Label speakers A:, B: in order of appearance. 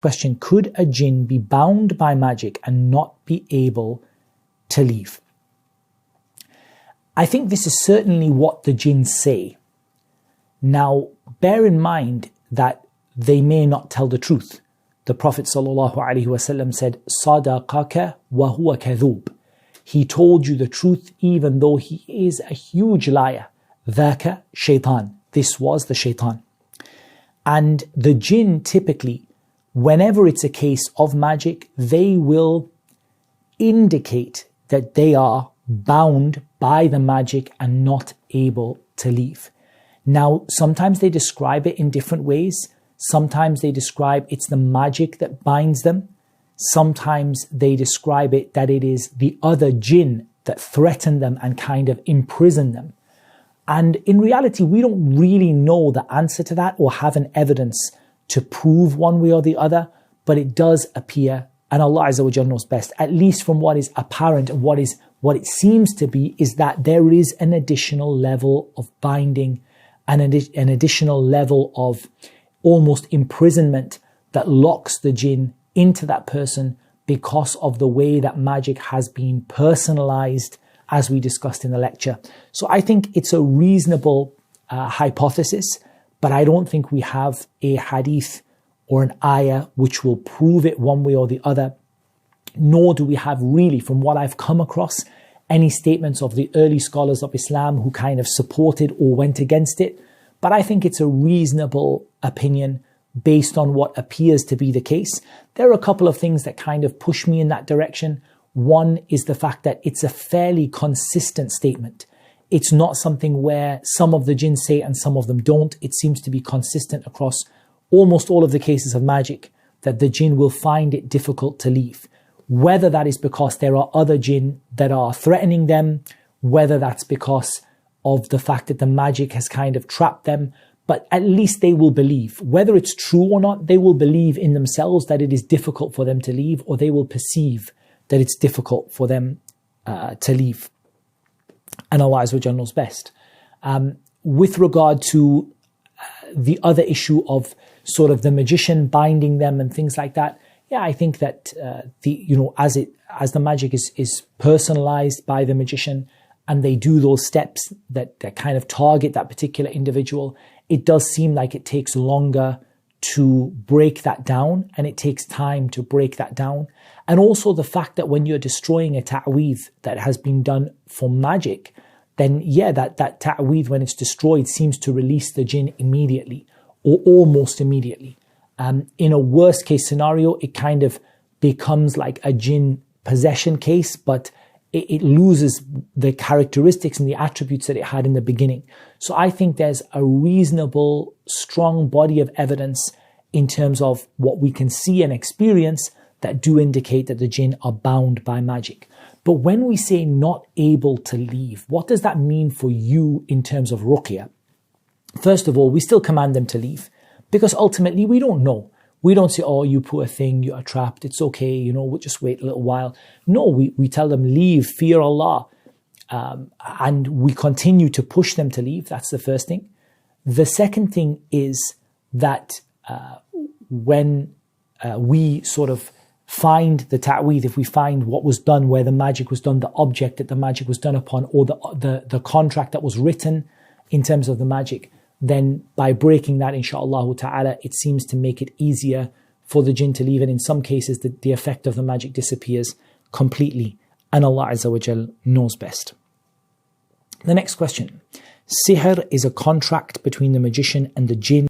A: Question: could a jinn be bound by magic and not be able to leave? I think this is certainly what the jinn say. Now, bear in mind that they may not tell the truth. The Prophet ﷺ said, "Sadaqaka wa huwa kadhub." He told you the truth even though he is a huge liar. Dhaka shaitan. This was the shaitan. And the jinn typically, whenever it's a case of magic, they will indicate that they are bound by the magic and not able to leave. Now, sometimes they describe it in different ways. Sometimes they describe it's the magic that binds them. Sometimes they describe it that it is the other jinn that threaten them and kind of imprison them. And in reality, we don't really know the answer to that or have an evidence to prove one way or the other, but it does appear, and Allah Azza wa Jalla knows best, at least from what is apparent and what it seems to be, is that there is an additional level of binding and an additional level of almost imprisonment that locks the jinn into that person because of the way that magic has been personalized, as we discussed in the lecture. So I think it's a reasonable hypothesis, but I don't think we have a hadith or an ayah which will prove it one way or the other, nor do we have really, from what I've come across, any statements of the early scholars of Islam who kind of supported or went against it. But I think it's a reasonable opinion based on what appears to be the case. There are a couple of things that kind of push me in that direction. One is the fact that it's a fairly consistent statement. It's not something where some of the jinn say and some of them don't. It seems to be consistent across almost all of the cases of magic that the jinn will find it difficult to leave. Whether that is because there are other jinn that are threatening them, whether that's because of the fact that the magic has kind of trapped them, but at least they will believe. Whether it's true or not, they will believe in themselves that it is difficult for them to leave, or they will perceive that it's difficult for them to leave. And Allah Azza wa Jalla knows best. With regard to the other issue of sort of the magician binding them and things like that, yeah, I think that as the magic is personalized by the magician and they do those steps that kind of target that particular individual, it does seem like it takes longer to break that down, and it takes time to break that down. And also the fact that when you're destroying a ta'weez that has been done for magic, then yeah, that ta'weez, when it's destroyed, seems to release the jinn immediately or almost immediately. In a worst case scenario, it kind of becomes like a jinn possession case, but it loses the characteristics and the attributes that it had in the beginning. So I think there's a reasonable, strong body of evidence in terms of what we can see and experience that do indicate that the jinn are bound by magic. But when we say not able to leave, what does that mean for you in terms of ruqyah? First of all, we still command them to leave because ultimately we don't know. We don't say, oh, you poor thing, you are trapped, it's okay, we'll just wait a little while. No, we tell them, leave, fear Allah. And we continue to push them to leave. That's the first thing. The second thing is that when we sort of find the ta'weed, if we find what was done, where the magic was done, the object that the magic was done upon, or the contract that was written in terms of the magic, then by breaking that, inshaAllah ta'ala, it seems to make it easier for the jinn to leave. And in some cases, the effect of the magic disappears completely. And Allah Azza wa Jal knows best. The next question. Sihr is a contract between the magician and the jinn.